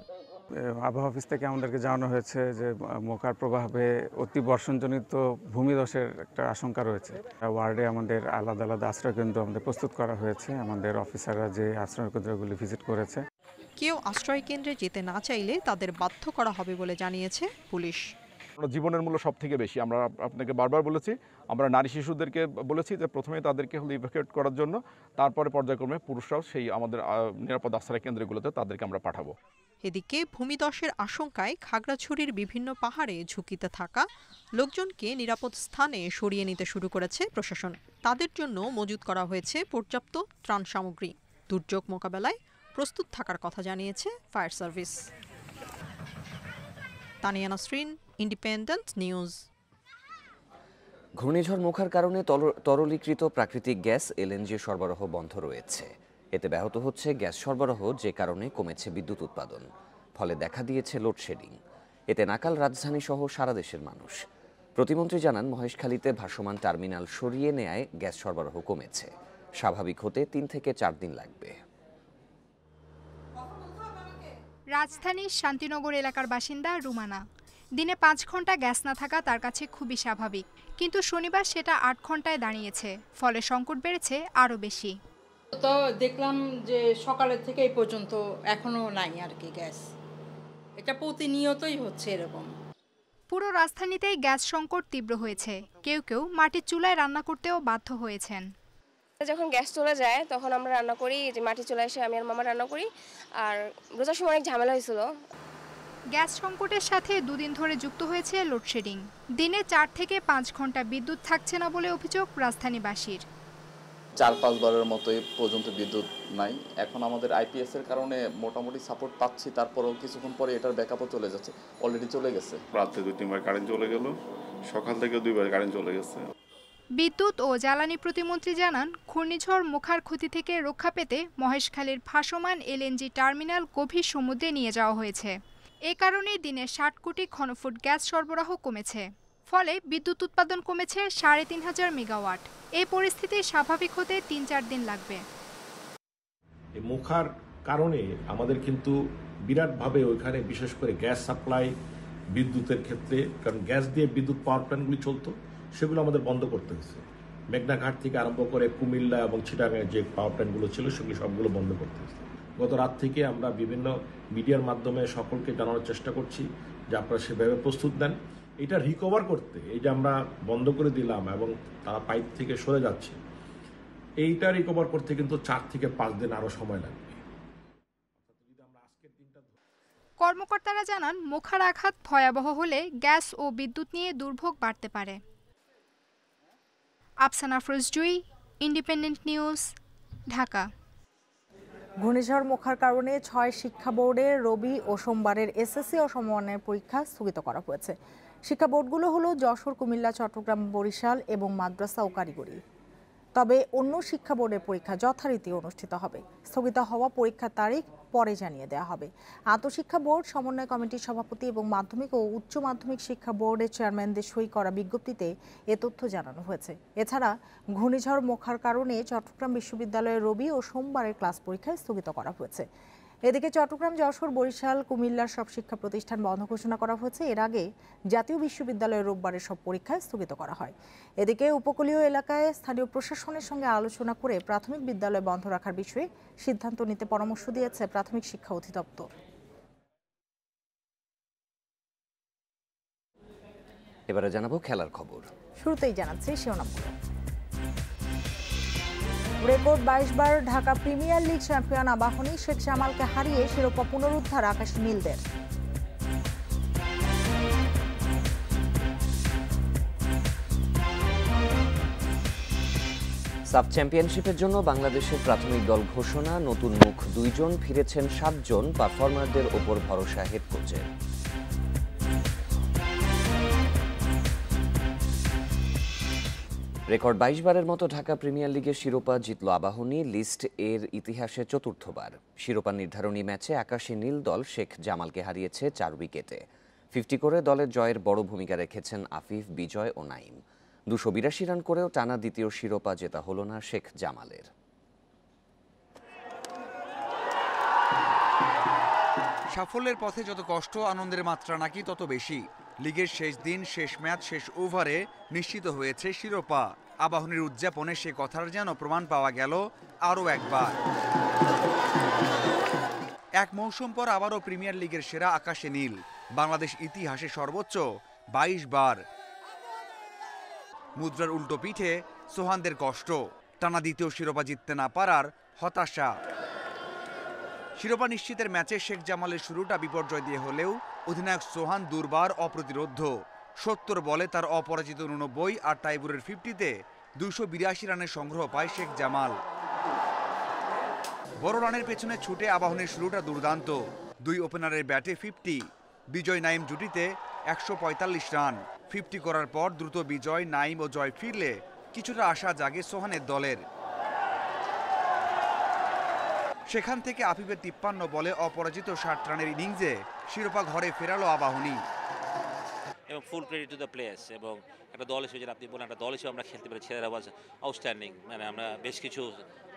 আবহাওয়া অফিস থেকে আমাদেরকে জানানো হয়েছে যে মোখার প্রভাবে অতি বর্ষণজনিত ভূমিধসের একটা আশঙ্কা রয়েছে। ওয়ার্ডে আমাদের আলাদা আলাদা আশ্রয়কেন্দ্র আমাদের প্রস্তুত করা হয়েছে। আমাদের অফিসাররা যে আশ্রয়কেন্দ্রগুলি ভিজিট করেছে। কেউ আশ্রয় কেন্দ্রে যেতে না চাইলে তাদের বাধ্য করা হবে বলে জানিয়েছে পুলিশ। জীবনের মূল্য সব থেকে বেশি। আমরা আপনাকে বারবার বলেছি, আমরা নারী শিশুদেরকে বলেছি যে প্রথমে তাদেরকে ইভাকুয়েট করার জন্য, তারপরে পর্যায়ক্রমে পুরুষরাও সেই আমাদের নিরাপদ আশ্রয় কেন্দ্রগুলোতে তাদেরকে আমরা পাঠাবো। এদিকে ভূমিধসের আশঙ্কায় খাগড়াছড়ির বিভিন্ন পাহাড়ে ঝুঁকিতে থাকা লোকজনকে নিরাপদ স্থানে সরিয়ে নিতে শুরু করেছে প্রশাসন। তাদের জন্য মজুত করা হয়েছে পর্যাপ্ত ত্রাণ সামগ্রী। দুর্যোগ মোকাবেলায় প্রস্তুত থাকার কথা জানিয়েছে fire service. Tania Nasrin, independent news. ঘূর্ণিঝড় মোখার কারণে তরলীকৃত প্রাকৃতিক গ্যাস এলএনজি সরবরাহ বন্ধ রয়েছে। এতে ব্যাহত হচ্ছে গ্যাস সরবরাহ, যে কারণে কমেছে বিদ্যুৎ উৎপাদন। ফলে দেখা দিয়েছে লোডশেডিং। এতে নাকাল রাজধানী সহ সারা দেশের মানুষ। প্রতিমন্ত্রী জানান, মহেশখালীতে ভাসমান টার্মিনাল সরিয়ে নেয়ায় গ্যাস সরবরাহ কমেছে। স্বাভাবিক হতে 3 থেকে 4 দিন লাগবে। রাজধানীর শান্তিনগর এলাকার বাসিন্দা রুমানা। দিনে 5 ঘন্টা গ্যাস না থাকা তার কাছে খুবই স্বাভাবিক, কিন্তু শনিবার সেটা 8 ঘন্টায় দাঁড়িয়েছে। ফলে সংকট বেড়েছে আরও বেশি। তো দেখলাম যে সকালের থেকে এই পর্যন্ত এখনো নাই আর কি গ্যাস। এটা প্রতিনিয়তই হচ্ছে এরকম। পুরো রাজধানীতেই গ্যাস সংকট তীব্র হয়েছে। কেউ কেউ মাটির চুলায় রান্না করতেও বাধ্য হয়েছেন। যখন গ্যাস চলে যায় তখন আমরা রান্না করি, যে মাটির চুলায় এসে আমি আর মামা রান্না করি। আর রোজার সময় অনেক ঝামেলা হয়েছিল। গ্যাস সংকটের সাথে 2 দিন ধরে যুক্ত হয়েছে লোডশেডিং। দিনে 4 থেকে 5 ঘন্টা বিদ্যুৎ থাকছে না বলে অভিযোগ রাজধানীবাসীর। 4-5 বারের মতো পর্যন্ত বিদ্যুৎ নাই। এখন আমাদের আইপিএস এর কারণে মোটামুটি সাপোর্ট পাচ্ছি, তারপরেও কিছুক্ষণ পরে এটার ব্যাকআপও চলে যাচ্ছে, অলরেডি চলে গেছে। রাতে 2-3 বার কারেন্ট চলে গেল, সকাল থেকে 2 বার কারেন্ট চলে গেছে। বিদ্যুৎ ও জ্বালানি প্রতিমন্ত্রী জানান, ঘূর্ণিঝড় মোখার ক্ষতি থেকে রক্ষা পেতে মহেশখালীর ভাসমান এলএনজি টার্মিনাল গভীর সমুদ্রে নিয়ে যাওয়া হয়েছে। এ কারণে দিনে 60 কোটি ঘনফুট গ্যাস সরবরাহ কমেছে। ফলে বিদ্যুৎ উৎপাদন কমেছে 3500 মেগাওয়াট। এই পরিস্থিতি স্বাভাবিক হতে 3-4 দিন লাগবে। এই মোখার কারণে আমাদের কিন্তু বিরাটভাবে ওইখানে বিশেষ করে গ্যাস সাপ্লাই, বিদ্যুতের ক্ষেত্রে, কারণ গ্যাস দিয়ে বিদ্যুৎ পাওয়ার প্ল্যান্টগুলি চলতো, সেগুলো আমাদের বন্ধ করতে হয়েছে। মেঘনাঘাট থেকে আরম্ভ করে কুমিল্লা এবং চিটাগাংয়ে যে পাওয়ার প্ল্যান্টগুলো ছিল সেগুলো সবগুলো বন্ধ করতে হয়েছে। গত রাত থেকে আমরা বিভিন্ন মিডিয়ার মাধ্যমে সকলকে জানানোর চেষ্টা করছি যে আপনারা সেভাবে প্রস্তুত নেন। এটা রিকভার করতে, এই যে আমরা বন্ধ করে দিলাম এবং তারা পাইপ থেকে সরে যাচ্ছে, এইটা রিকভার করতে কিন্তু 4 থেকে 5 দিন আরও সময় লাগবে। কর্মকর্তারা জানান, মোখার আঘাত ভয়াবহ হলে গ্যাস ও বিদ্যুৎ নিয়ে দুর্ভোগ বাড়তে পারে। Afsana Farzajui, independent news, Dhaka. ঘূর্ণিঝড় মোখার কারণে 6 শিক্ষা বোর্ডের রবি ও সোমবারের এসএসসি ও সমমানের পরীক্ষা স্থগিত করা হয়েছে। শিক্ষা বোর্ডগুলো হলো যশোর, কুমিল্লা, চট্টগ্রাম, বরিশাল এবং মাদ্রাসা ও কারিগরি। তবে অন্য শিক্ষা বোর্ডের পরীক্ষা যথারীতি অনুষ্ঠিত হবে। স্থগিত হওয়া পরীক্ষার তারিখ পরে জানিয়ে দেওয়া হবে। আন্তঃশিক্ষা বোর্ড সমন্বয় কমিটির সভাপতি এবং মাধ্যমিক ও উচ্চ মাধ্যমিক শিক্ষা বোর্ডের চেয়ারম্যানদের সই করা বিজ্ঞপ্তিতে এ তথ্য জানানো হয়েছে। এছাড়া ঘূর্ণিঝড় মোখার কারণে চট্টগ্রাম বিশ্ববিদ্যালয়ের রবি ও সোমবারের ক্লাস পরীক্ষা স্থগিত করা হয়েছে। এদিকে চট্টগ্রাম, যশোর, বরিশাল, কুমিল্লার সব শিক্ষা প্রতিষ্ঠান বন্ধ ঘোষণা করা হয়েছে। এর আগে জাতীয় বিশ্ববিদ্যালয়ের রোববারের সব পরীক্ষা স্থগিত করা হয়। এদিকে উপকূলীয় এলাকায় স্থানীয় প্রশাসনের সঙ্গে আলোচনা করে প্রাথমিক বিদ্যালয় বন্ধ রাখার বিষয়ে সিদ্ধান্ত নিতে পরামর্শ দিয়েছে প্রাথমিক শিক্ষা অধিদপ্তর। এবারে জানাবো খেলার খবর। শুরুতেই জানাচ্ছি শিরোনামগুলো। রেকর্ড 22 বার Dhaka premier league champion Abahani Sheikh জামালকে হারিয়ে শিরোপা পুনরুদ্ধার আকাশী নীলদের। সাব চ্যাম্পিয়নশিপের জন্য বাংলাদেশের প্রাথমিক দল ঘোষণা, নতুন মুখ 2 জন, ফিরেছেন 7 জন, পারফরমারদের ওপর ভরসা হেড কোচের। রেকর্ড 22 বারের মতো ঢাকা প্রিমিয়ার লিগের শিরোপা জিতল আবাহনী, লিস্ট এর ইতিহাসে 4র্থবার। শিরোপা নির্ধারণী ম্যাচে আকাশী নীল দল শেখ জামালকে হারিয়েছে 4 উইকেটে। 50 করে দলের জয়ের বড় ভূমিকা রেখেছেন আফিফ, বিজয় ও নাইম। 282 রান করেও টানা দ্বিতীয় শিরোপা জেতা হলো না শেখ জামালের। সাফল্যের পথে যত কষ্ট, আনন্দের মাত্রা নাকি তত বেশি। লিগের শেষ দিন, শেষ ম্যাচ, শেষ ওভারে নিশ্চিত হয়েছে শিরোপা। আবাহনীর উদযাপনে সে কথার যেন প্রমাণ পাওয়া গেল আরও একবার। এক মৌসুম পর আবারও প্রিমিয়ার লিগের সেরা আকাশে নীল। বাংলাদেশ ইতিহাসে সর্বোচ্চ 22 বার। মুদ্রার উল্টো পিঠে সোহানদের কষ্ট, টানা দ্বিতীয় শিরোপা জিততে না পারার হতাশা। শিরোপা নিশ্চিতের ম্যাচে শেখ জামালের শুরুটা বিপর্যয় দিয়ে হলেও অধিনায়ক সোহান দুর্বার অপ্রতিরোধ্য। 70 বলে তার অপরাজিত 89 আর টাইবুরের 50-তে 282 রানের সংগ্রহ পায় শেখ জামাল। বড় রানের পেছনে ছুটে আবাহনীর শুরুটা দুর্দান্ত। 2 ওপেনারের ব্যাটে 50, বিজয় নাইম জুটিতে 145 রান। 50 করার পর দ্রুত বিজয়, নাইম ও জয় ফিরলে কিছুটা আশা জাগে সোহানের দলের। সেখান থেকে আফিফের 53 বলে অপরাজিত 60 রানের ইনিংসে শিরোপা ঘরে ফেরালো আবাহনী। এবং ফুল ক্রেডিট টু দ্য প্লেয়ার্স। এবং একটা দল হিসেবে যেটা আপনি বলেন, একটা দল হিসেবে আমরা খেলতে পারি, ছেলেরা ওয়াজ আউটস্ট্যান্ডিং। মানে আমরা বেশ কিছু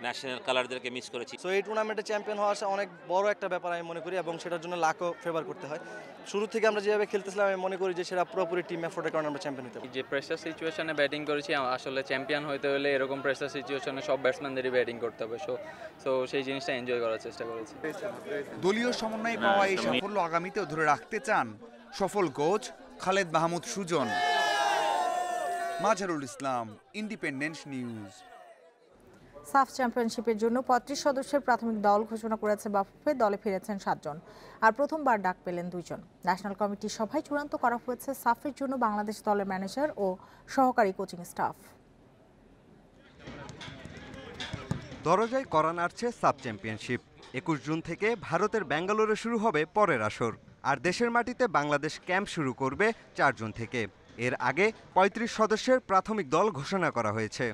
ন্যাশনাল কালারদেরকে মিস করেছি। সো এই টুর্নামেন্টে চ্যাম্পিয়ন হওয়া অনেক বড় একটা ব্যাপার আমি মনে করি, এবং সেটার জন্য লাকও ফেভার করতে হয়। শুরু থেকে আমরা যেভাবে খেলতেছিলাম আমি মনে করি যে সেটা পুরোপুরি টিম এফোর্টের কারণে আমরা চ্যাম্পিয়ন হতে পারি। যে প্রেসার সিচুয়েশনে ব্যাটিং করেছি, আসলে চ্যাম্পিয়ন হতে হলে এরকম প্রেসার সিচুয়েশনে সব ব্যাটসম্যানদেরই ব্যাটিং করতে হবে। সো সেই জিনিসটা এনজয় করার চেষ্টা করেছি। দলীয় সমন্বয়ে পাওয়া এই সাফল্য আগামীতেও ধরে রাখতে চান সফল coach Khaled Mahmud Sujan. Mazharul Islam, independent news. সাফ চ্যাম্পিয়নশিপের জন্য ৩৫ সদস্যের প্রাথমিক দল ঘোষণা করেছে বাফুফে। দলে ফিরেছেন 7 জন, আর প্রথমবার ডাক পেলেন 2 জন। ন্যাশনাল কমিটির সভায় চূড়ান্ত করা হয়েছে সাফের জন্য বাংলাদেশ দলের ম্যানেজার ও সহকারী কোচিং স্টাফ। দরজায় করা নাড়ছে সাফ চ্যাম্পিয়নশিপ। 21 জুন থেকে ভারতের ব্যাঙ্গালোরে শুরু হবে পরের আসর, আর দেশের মাটিতে বাংলাদেশ ক্যাম্প শুরু করবে 4 জুন থেকে। এর আগে 35 সদস্যের প্রাথমিক দল ঘোষণা করা হয়েছে।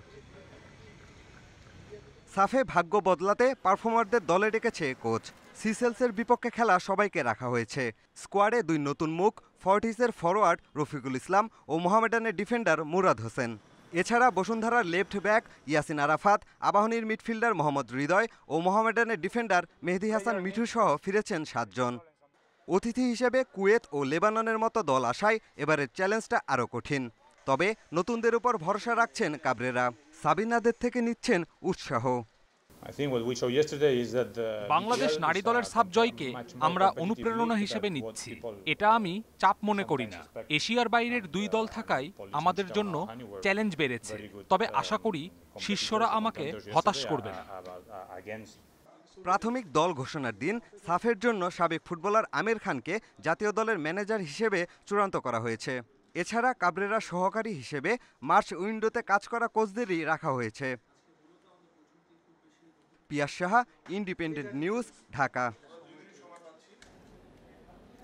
সাফে ভাগ্য বদলাতে পারফর্মারদের দলে ডেকেছে কোচ। সিসেলসের বিপক্ষে খেলা সবাইকে রাখা হয়েছে। স্কোয়াডে 2 নতুন মুখ, ফর্টিসের ফরোয়ার্ড রফিকুল ইসলাম ও মোহামেডানের ডিফেন্ডার মুরাদ হোসেন। এছাড়া বসুন্ধরার লেফট ব্যাক ইয়াসিন আরাফাত, আবাহনীর মিডফিল্ডার মোহাম্মদ হৃদয় ও মোহামেডানের ডিফেন্ডার মেহেদী হাসান মিঠু সহ ফিরেছেন 7 জন। অতিথি হিসেবে কুয়েত ও লেবাননের মতো দল আসায় এবারের চ্যালেঞ্জটা আরও কঠিন। তবে নতুনদের উপর ভরসা রাখছেন কাবরেরা। সাবিনাদের থেকে নিচ্ছেন উৎসাহ। বাংলাদেশ নারী দলের সাব জয়কে আমরা অনুপ্রেরণা হিসেবে নিচ্ছি। এটা আমি চাপ মনে করি না। এশিয়ার বাইরের 2 দল থাকায় আমাদের জন্য চ্যালেঞ্জ বেড়েছে, তবে আশা করি শিষ্যরা আমাকে হতাশ করবে না। প্রাথমিক দল ঘোষণার দিন সাফের জন্য সাবেক ফুটবলার আমির খানকে জাতীয় দলের ম্যানেজার হিসেবে চূড়ান্ত করা হয়েছে। এছাড়া কাবরেরা সহকারী হিসেবে মার্চ উইন্ডোতে কাজ করা কোচদেরই রাখা হয়েছে। পিয়াস সাহা, ইন্ডিপেন্ডেন্ট নিউজ, ঢাকা।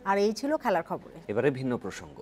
আর এই ছিল খেলার খবর। এবারে ভিন্ন প্রসঙ্গ।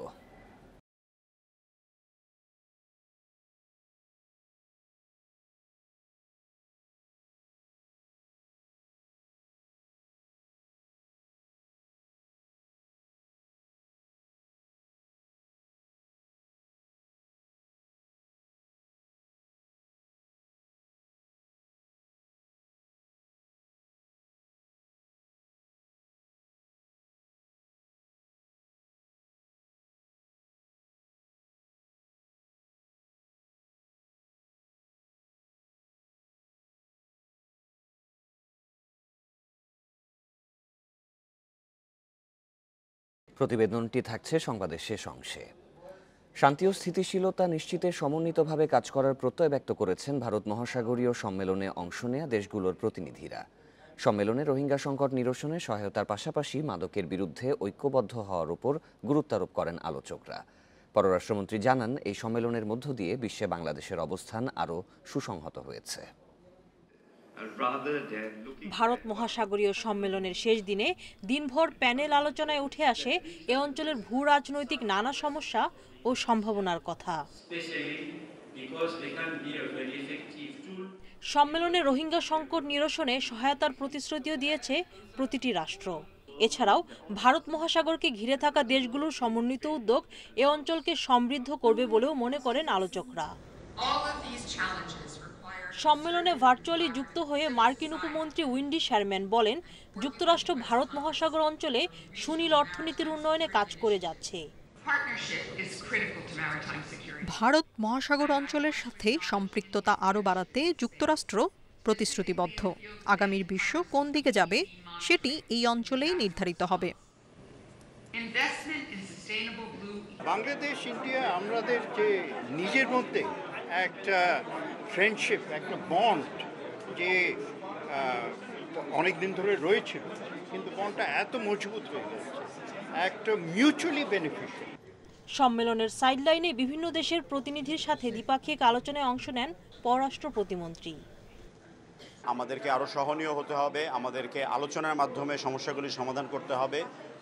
প্রতিবেদনটি থাকছে সংবাদের শেষ অংশে। শান্তি ও স্থিতিশীলতা নিশ্চিতে সমন্বিতভাবে কাজ করার প্রত্যয় ব্যক্ত করেছেন ভারত মহাসাগরীয় সম্মেলনে অংশ নেয়া দেশগুলোর প্রতিনিধিরা। সম্মেলনে রোহিঙ্গা সংকট নিরসনে সহায়তার পাশাপাশি মাদকের বিরুদ্ধে ঐক্যবদ্ধ হওয়ার উপর গুরুত্বারোপ করেন আলোচকরা। পররাষ্ট্রমন্ত্রী জানান, এই সম্মেলনের মধ্য দিয়ে বিশ্বে বাংলাদেশের অবস্থান আরও সুসংহত হয়েছে। ভারত মহাসাগরীয় সম্মেলনের শেষ দিনে দিনভর প্যানেল আলোচনায় উঠে আসে এ অঞ্চলের ভূ রাজনৈতিক নানা সমস্যা ও সম্ভাবনার কথা। সম্মেলনে রোহিঙ্গা সংকট নিরসনে সহায়তার প্রতিশ্রুতিও দিয়েছে প্রতিটি রাষ্ট্র। এছাড়াও ভারত মহাসাগরকে ঘিরে থাকা দেশগুলোর সমন্বিত উদ্যোগ এ অঞ্চলকে সমৃদ্ধ করবে বলেও মনে করেন আলোচকরা। সম্মেলনে ভার্চুয়ালি যুক্ত হয়ে মার্কিন উপমন্ত্রী উইন্ডি শারম্যান বলেন, যুক্তরাষ্ট্র ভারত মহাসাগর অঞ্চলে সুনীল অর্থনীতির উন্নয়নে কাজ করে যাচ্ছে। ভারত মহাসাগর অঞ্চলের সাথে সম্পৃক্ততা আরও বাড়াতে যুক্তরাষ্ট্র প্রতিশ্রুতিবদ্ধ। আগামীর বিশ্ব কোন দিকে যাবে সেটি এই অঞ্চলেই নির্ধারিত হবে। বাংলাদেশ ইন্ডিয়া আমাদের যে নিজের মধ্যে একটা ফ্রেন্ডশিপ, একটা বন্ড যে অনেক দিন ধরে রয়েছিল, কিন্তু বন্ডটা এত মজবুত হয়ে গেছে, একটা মিউচুয়ালি বেনিফিশিয়াল। সম্মেলনের সাইডলাইনে বিভিন্ন দেশের প্রতিনিধির সাথে দ্বিপাক্ষিক আলোচনায় অংশ নেন পররাষ্ট্র প্রতিমন্ত্রী। আমাদেরকে আরও সহনীয় হতে হবে, আমাদেরকে আলোচনার মাধ্যমে সমস্যাগুলি সমাধান করতে হবে।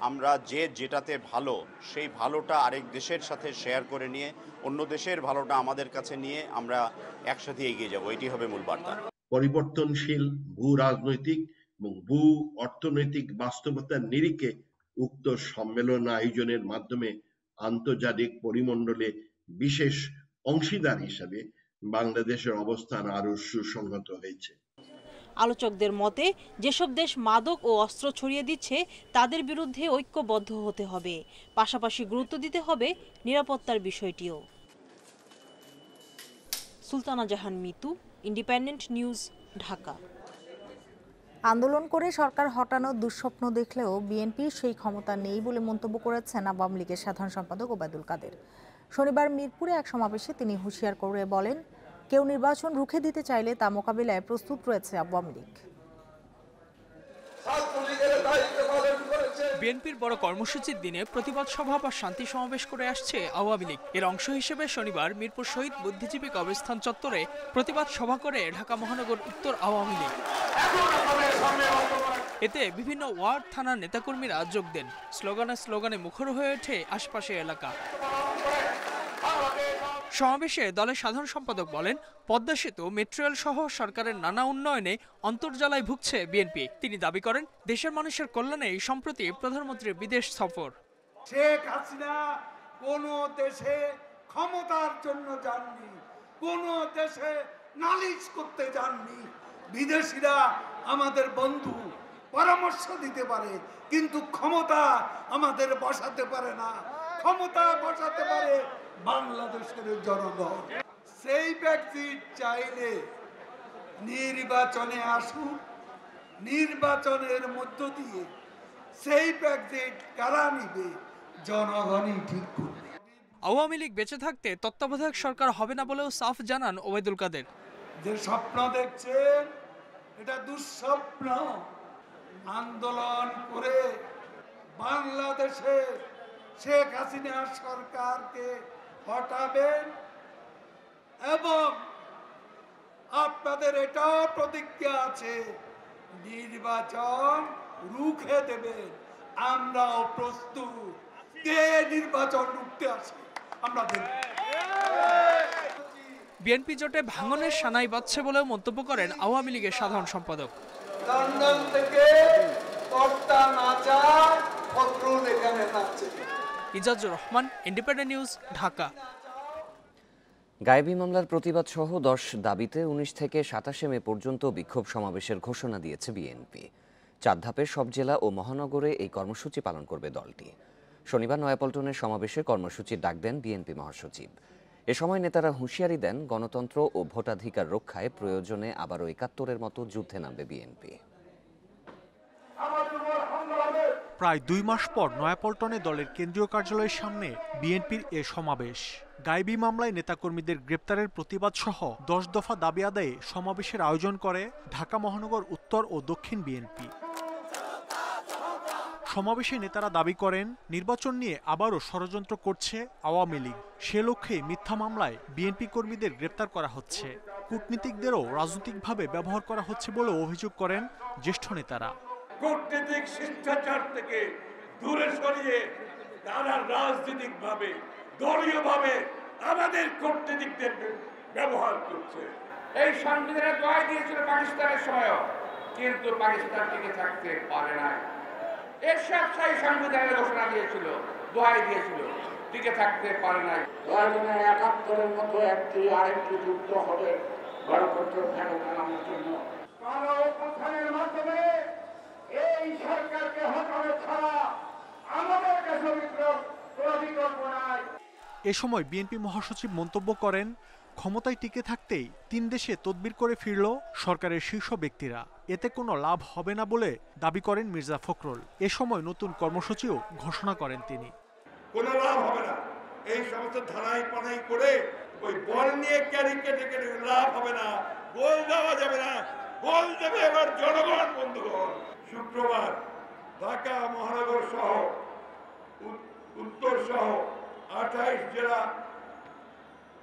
আমরা যেটাতে ভালো, সেই ভালোটা আরেক দেশের সাথে শেয়ার করে নিয়ে অন্য দেশের ভালোটা আমাদের কাছে নিয়ে আমরা একসাথে এগিয়ে যাব, এটি হবে মূল বার্তা। পরিবর্তনশীল ভূ রাজনৈতিক এবং ভূ অর্থনৈতিক বাস্তবতার নিরিখে উক্ত সম্মেলন আয়োজনের মাধ্যমে আন্তর্জাতিক পরিমণ্ডলে বিশেষ অংশীদার হিসেবে বাংলাদেশের অবস্থান আরো সুসংহত হয়েছে। আলোচকদের মতে যেসব দেশ মাদক ও অস্ত্র ছড়িয়ে দিচ্ছে তাদের বিরুদ্ধে ঐক্যবদ্ধ হতে হবে, পাশাপাশি গুরুত্ব দিতে হবে নিরাপত্তার বিষয়টিও। সুলতানা জাহান মিতু, ইন্ডিপেন্ডেন্ট নিউজ, ঢাকা। আন্দোলন করে সরকার হটানোর দুঃস্বপ্ন দেখলেও বিএনপির সেই ক্ষমতা নেই বলে মন্তব্য করেছেন আওয়ামী লীগের সাধারণ সম্পাদক ওবায়দুল কাদের। শনিবার মিরপুরে এক সমাবেশে তিনি হুঁশিয়ার করে বলেন, কেউ নির্বাচন রুখে দিতে চাইলে তা মোকাবিলায় প্রস্তুত রয়েছে আওয়ামী লীগ। বিএনপির বড় কর্মসূচির দিনে প্রতিবাদ সভা বা শান্তি সমাবেশ করে আসছে আওয়ামী লীগ। এর অংশ হিসেবে শনিবার মিরপুর শহীদ বুদ্ধিজীবী কবরস্থান চত্বরে প্রতিবাদ সভা করে ঢাকা মহানগর উত্তর আওয়ামী লীগ। এতে বিভিন্ন ওয়ার্ড থানার নেতাকর্মীরা যোগ দেন। স্লোগানে মুখর হয়ে ওঠে আশপাশের এলাকা। সমাবেশে দলের সাধারণ সম্পাদক বলেন, পদ্মা সেতু, মেট্রো রেল সহ সরকারের নানা উন্নয়নে অন্তর্জালায় ভুগছে বিএনপি। তিনি দাবি করেন, দেশের মানুষের কল্যাণে সম্প্রতি প্রধানমন্ত্রীর বিদেশ সফর। শেখ হাসিনা কোন দেশে ক্ষমতার জন্য যাননি, কোন দেশে নালিশ করতে যাননি। বিদেশিরা আমাদের বন্ধু, পরামর্শ দিতে পারে, কিন্তু ক্ষমতা আমাদের বসাতে পারে না। ক্ষমতা বসাতে পারে বাংলাদেশের জনগণ। সেই ব্যক্তি চাইলে নির্বাচনে আসুক, নির্বাচনের মধ্য দিয়ে সেই ব্যক্তি কারা নিবে জনগণই ঠিক করবে। আওয়ামী লীগ বেঁচে থাকতে তত্ত্বাবধায়ক সরকার হবে না বলেও সাফ জানান ওবায়দুল কাদের। যে স্বপ্ন দেখছেন এটা দুঃস্বপ্ন। আন্দোলন করে বাংলাদেশে শেখ হাসিনা সরকারকে হটাবেন এবং আপনাদের এটাও প্রতিজ্ঞা আছে নির্বাচন রুখে দেবেন। আমরাও প্রস্তুত। কে নির্বাচন রুখতে আসে আমরা দেখব। বিএনপি জোটে ভাঙনের সানাই বাজছে বলেও মন্তব্য করেন আওয়ামী লীগের সাধারণ সম্পাদক। লন্ডন থেকে কর্তা নাচা ফখরুল এখানে নাচে। Ijazur Rahman, independent news, Dhaka. গায়েবী মামলার প্রতিবাদ সহ 10 দাবিতে 19 থেকে 27 মে পর্যন্ত বিক্ষোভ সমাবেশের ঘোষণা দিয়েছে বিএনপি। 4 ধাপে সব জেলা ও মহানগরে এই কর্মসূচি পালন করবে দলটি। শনিবার নয়াপল্টনের সমাবেশে কর্মসূচির ডাক দেন বিএনপি মহাসচিব। এ সময় নেতারা হুঁশিয়ারি দেন, গণতন্ত্র ও ভোটাধিকার রক্ষায় প্রয়োজনে আবারও 71-এর মতো যুদ্ধে নামবে বিএনপি। প্রায় 2 মাস পর নয়াপল্টনে দলের কেন্দ্রীয় কার্যালয়ের সামনে বিএনপির এ সমাবেশ। গায়েবী মামলায় নেতাকর্মীদের গ্রেপ্তারের প্রতিবাদ সহ 10 দফা দাবি আদায়ে সমাবেশের আয়োজন করে ঢাকা মহানগর উত্তর ও দক্ষিণ বিএনপি। সমাবেশে নেতারা দাবি করেন, নির্বাচন নিয়ে আবারও ষড়যন্ত্র করছে আওয়ামী লীগ। সে লক্ষ্যে মিথ্যা মামলায় বিএনপি কর্মীদের গ্রেপ্তার করা হচ্ছে। কূটনীতিকদেরও রাজনৈতিকভাবে ব্যবহার করা হচ্ছে বলে অভিযোগ করেন জ্যেষ্ঠ নেতারা। কূটনীতিক শিষ্টাচার থেকে দূরে সরিয়ে তারা রাজনৈতিকভাবে, দলীয়ভাবে আমাদের কূটনীতিকদের ব্যবহার করছে। এই সংবিধানের দোহাই দিয়েছিল পাকিস্তানের সময়ও, কিন্তু পাকিস্তান টিকে থাকতে পারে নাই। এরশাদ শাহী সংবিধানের ঘোষণা দিয়েছিল, দোহাই দিয়েছিল, টিকে থাকতে পারে নাই। 2071-এর মতো আরেকটি যুদ্ধ হবে গণতন্ত্র ফেরত আনার জন্য। গণঅভ্যুত্থানের মাধ্যমে এই সরকারকে হটানো ছাড়া আমাদের কাছে কোনো বিকল্প নাই। এ সময় বিএনপি মহাসচিব মন্তব্য করেন, ক্ষমতায় টিকে থাকতেই 3 দেশে তদবির করে ফিরল সরকারের শীর্ষ ব্যক্তিরা। এতে কোনো লাভ হবে না বলে দাবি করেন মির্জা ফখরুল। এ সময় নতুন কর্মসূচিও ঘোষণা করেন তিনি। কোনো লাভ হবে না, এই সমস্ত ধারাই পানাই করে ওই বল নিয়ে ক্যারি কেটে লাভ হবে না। গোল দেওয়া যাবে না, গোল দেবে এবার জনগণ। বন্ধুগণ, শুক্রবার ঢাকা মহানগর সহ উত্তর সহ 28 জেলা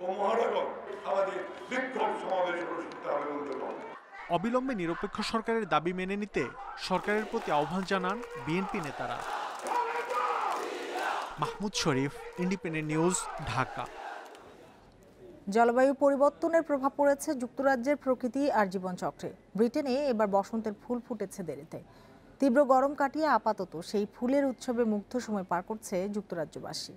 ও মহানগর আমাদের বিক্ষোভ সমাবেশ অনুষ্ঠিত হবে। বন্ধুগণ, অবিলম্বে নিরপেক্ষ সরকারের দাবি মেনে নিতে সরকারের প্রতি আহ্বান জানান বিএনপি নেতারা। মাহমুদ শরীফ, ইন্ডিপেন্ডেন্ট নিউজ, ঢাকা। জলবায়ু পরিবর্তনের প্রভাব পড়েছে যুক্তরাজ্যের প্রকৃতি আর জীবনচক্রে। ব্রিটেনে এবার বসন্তের ফুল ফুটেছে দেরিতে। তীব্র গরম কাটিয়ে আপাতত সেই ফুলের উৎসবে মুগ্ধ সময় পার করছে যুক্তরাজ্যবাসী।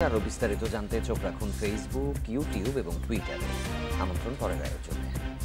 আরও বিস্তারিত জানতে চোখ রাখুন ফেসবুক, ইউটিউব এবং টুইটারে। আমন্ত্রণ পরের আয়োজনে।